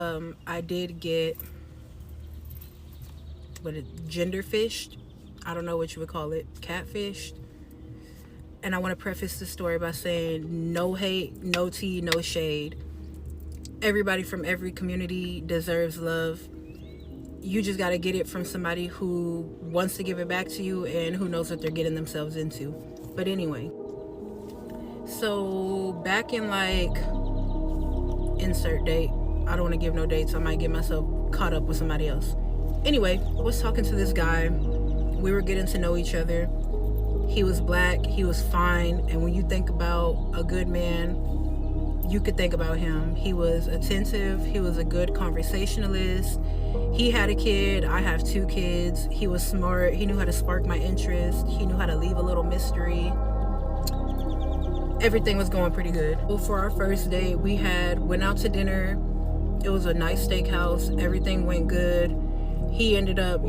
I did get gender fished. I don't know what you would call it, catfished. And I want to preface the story by saying no hate, no tea, no shade. Everybody from every community deserves love. You just got to get it from somebody who wants to give it back to you and who knows what they're getting themselves into. But anyway, so back in like insert date, I don't want to give no dates. I might get myself caught up with somebody else. Anyway, I was talking to this guy. We were getting to know each other. He was black, he was fine, and when you think about a good man, you could think about him. He was attentive, he was a good conversationalist. He had a kid, I have 2 kids. He was smart, he knew how to spark my interest, he knew how to leave a little mystery. Everything was going pretty good. Well, for our first date, we went out to dinner. It was a nice steakhouse, everything went good. He ended up,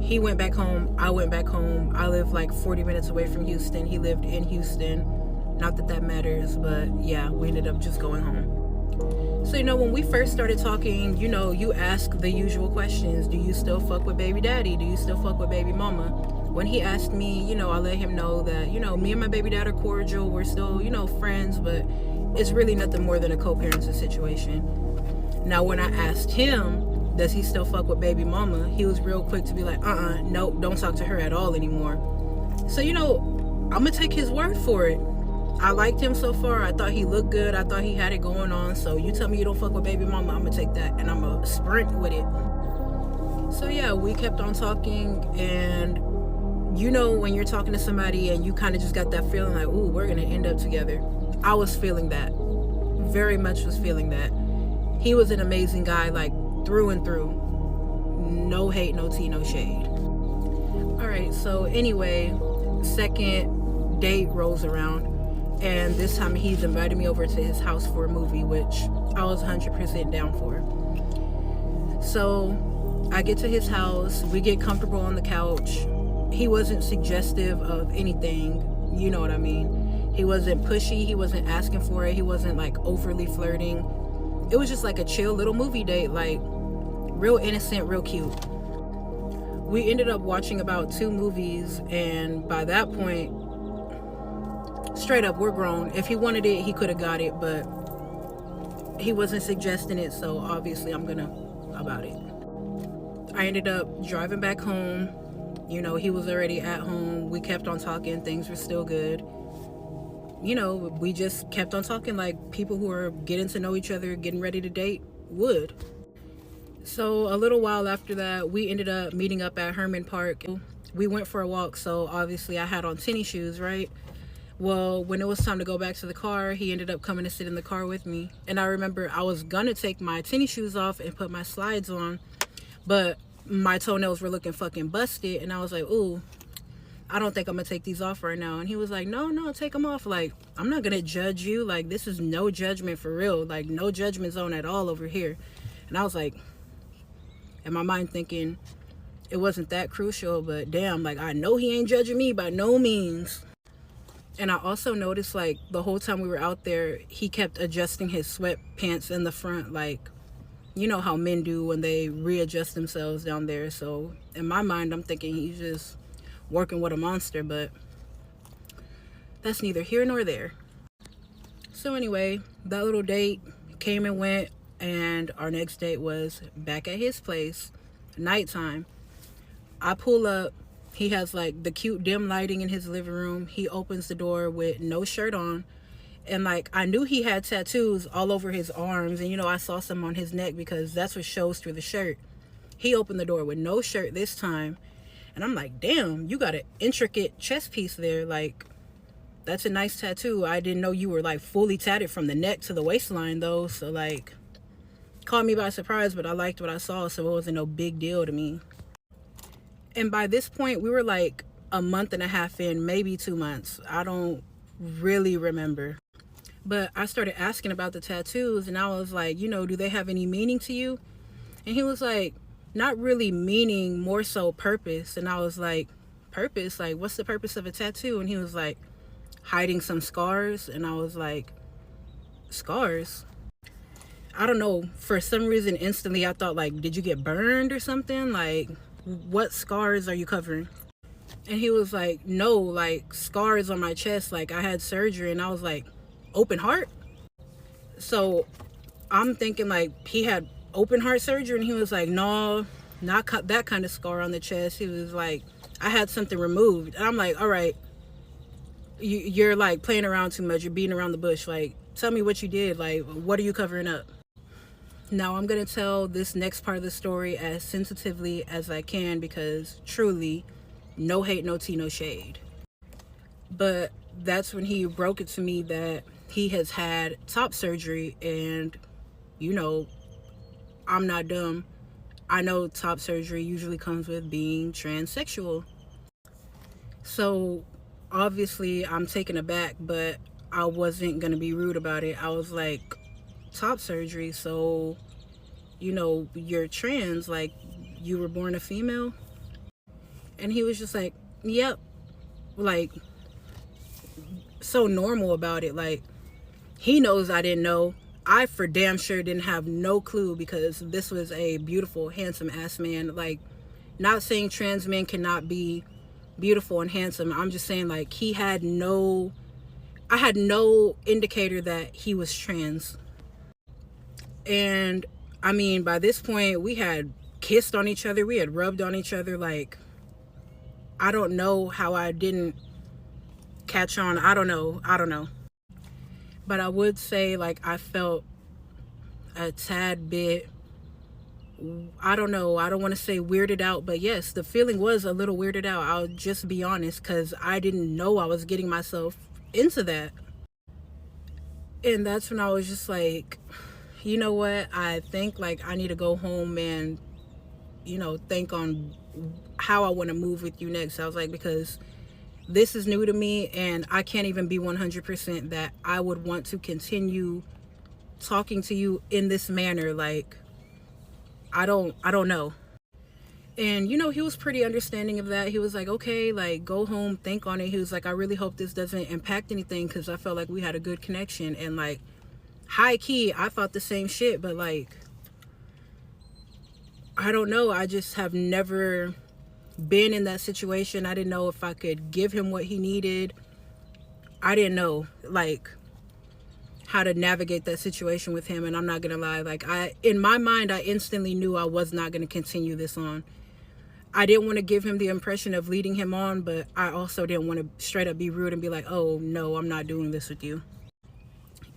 he went back home, I went back home. I live like 40 minutes away from Houston. He lived in Houston. Not that that matters, but yeah, we ended up just going home. So, when we first started talking, you ask the usual questions. Do you still fuck with baby daddy? Do you still fuck with baby mama? When he asked me, I let him know that, me and my baby dad are cordial. We're still, friends, but it's really nothing more than a co-parenting situation. Now, when I asked him, does he still fuck with baby mama? He was real quick to be like, nope, don't talk to her at all anymore. So, I'm gonna take his word for it. I liked him so far. I thought he looked good. I thought he had it going on. So you tell me you don't fuck with baby mama, I'm gonna take that and I'm gonna sprint with it. So yeah, we kept on talking, and when you're talking to somebody and you kind of just got that feeling like, ooh, we're gonna end up together. I was feeling that. Very much was feeling that. He was an amazing guy, like through and through. No hate, no tea, no shade. All right, so anyway, second date rolls around, and this time he's invited me over to his house for a movie, which I was 100% down for. So I get to his house, we get comfortable on the couch. He wasn't suggestive of anything, you know what I mean? He wasn't pushy, he wasn't asking for it, he wasn't like overly flirting. It was just like a chill little movie date, like real innocent, real cute. We ended up watching about 2 movies, and by that point, straight up, we're grown. If he wanted it, he could have got it, but he wasn't suggesting it, so obviously I'm gonna about it. I ended up driving back home. He was already at home. We kept on talking, things were still good. We just kept on talking like people who are getting to know each other, getting ready to date would. So a little while after that, we ended up meeting up at Herman Park. We went for a walk, so obviously I had on tennis shoes, right? Well, when it was time to go back to the car, he ended up coming to sit in the car with me. And I remember I was gonna take my tennis shoes off and put my slides on, but my toenails were looking fucking busted, and I was like, ooh, I don't think I'm gonna take these off right now. And he was like, no, take them off. Like, I'm not gonna judge you. Like, this is no judgment for real. Like, no judgment zone at all over here. And I was like, in my mind thinking, it wasn't that crucial, but damn, like, I know he ain't judging me by no means. And I also noticed, like, the whole time we were out there, he kept adjusting his sweatpants in the front, like, you know how men do when they readjust themselves down there. So in my mind, I'm thinking he's just working with a monster, but that's neither here nor there. So anyway, that little date came and went, and our next date was back at his place, nighttime. I pull up. He has like the cute dim lighting in his living room. He opens the door with no shirt on. And like, I knew he had tattoos all over his arms. And I saw some on his neck because that's what shows through the shirt. He opened the door with no shirt this time. And I'm like, damn, you got an intricate chest piece there. Like, that's a nice tattoo. I didn't know you were like fully tatted from the neck to the waistline though. So like, caught me by surprise, but I liked what I saw. So it wasn't no big deal to me. And by this point, we were like a month and a half in, maybe 2 months. I don't really remember. But I started asking about the tattoos, and I was like, do they have any meaning to you? And he was like, not really meaning, more so purpose. And I was like, purpose? Like, what's the purpose of a tattoo? And he was like, hiding some scars. And I was like, scars? I don't know, for some reason instantly I thought like, did you get burned or something? Like, what scars are you covering? And he was like, no, like scars on my chest, like I had surgery. And I was like, open heart? So I'm thinking like he had open heart surgery, and he was like, no, not that kind of scar on the chest. He was like, I had something removed. And I'm like, all right, you're like playing around too much, you're beating around the bush, like tell me what you did, like what are you covering up? Now I'm gonna tell this next part of the story as sensitively as I can, because truly, no hate, no tea, no shade. But that's when he broke it to me that he has had top surgery, and you know, I'm not dumb. I know top surgery usually comes with being transsexual. So obviously I'm taken aback, but I wasn't gonna be rude about it. I was like, top surgery, so you know, you're trans, like you were born a female? And he was just like, yep. Like, so normal about it. Like, he knows I didn't know. I for damn sure didn't have no clue, because this was a beautiful, handsome ass man. Like, not saying trans men cannot be beautiful and handsome. I'm just saying, like, I had no indicator that he was trans. And I mean, by this point, we had kissed on each other, we had rubbed on each other. Like, I don't know how I didn't catch on. I don't know. But I would say, like, I felt a tad bit, I don't know, I don't want to say weirded out, but yes, the feeling was a little weirded out. I'll just be honest, because I didn't know I was getting myself into that. And that's when I was just like, you know what, I think like I need to go home and, you know, think on how I want to move with you next. I was like, because this is new to me, and I can't even be 100% that I would want to continue talking to you in this manner. Like, I don't know. And you know, he was pretty understanding of that. He was like, okay, like, go home, think on it. He was like, I really hope this doesn't impact anything, because I felt like we had a good connection. And like, high key, I thought the same shit, but like, I don't know, I just have never been in that situation. I didn't know if I could give him what he needed. I didn't know like how to navigate that situation with him. And I'm not gonna lie, like, in my mind, I instantly knew I was not gonna continue this on. I didn't want to give him the impression of leading him on, but I also didn't want to straight up be rude and be like, oh no, I'm not doing this with you.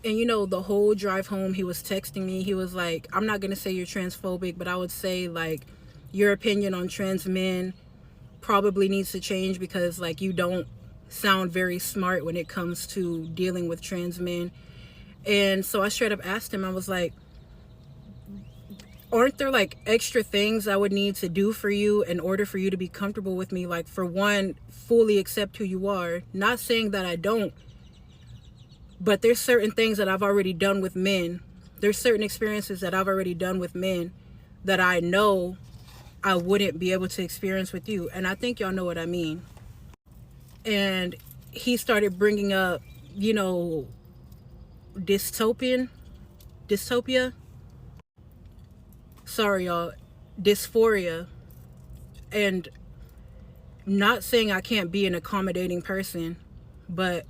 And you know, the whole drive home, he was texting me. He was like, I'm not gonna say you're transphobic, but I would say like your opinion on trans men probably needs to change, because like you don't sound very smart when it comes to dealing with trans men. And so I straight up asked him, I was like, aren't there like extra things I would need to do for you in order for you to be comfortable with me? Like, for one, fully accept who you are. Not saying that I don't, but there's certain things that I've already done with men. There's certain experiences that I've already done with men that I know I wouldn't be able to experience with you. And I think y'all know what I mean. And he started bringing up, you know, dystopia. Sorry, y'all. Dysphoria. And not saying I can't be an accommodating person, but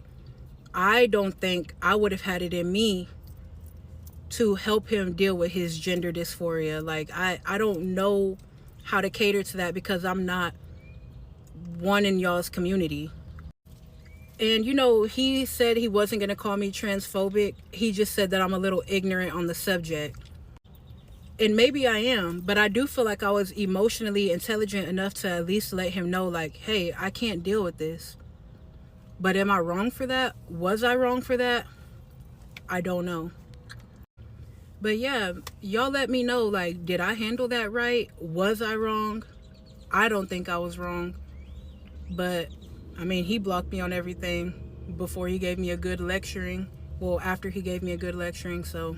I don't think I would have had it in me to help him deal with his gender dysphoria. Like, I don't know how to cater to that, because I'm not one in y'all's community. And you know, he said he wasn't going to call me transphobic. He just said that I'm a little ignorant on the subject. And maybe I am, but I do feel like I was emotionally intelligent enough to at least let him know, like, hey, I can't deal with this. But am I wrong for that? Was I wrong for that? I don't know. But yeah, y'all let me know, like, did I handle that right? Was I wrong? I don't think I was wrong. But, I mean, he blocked me on everything before he gave me a good lecturing. Well, after he gave me a good lecturing, so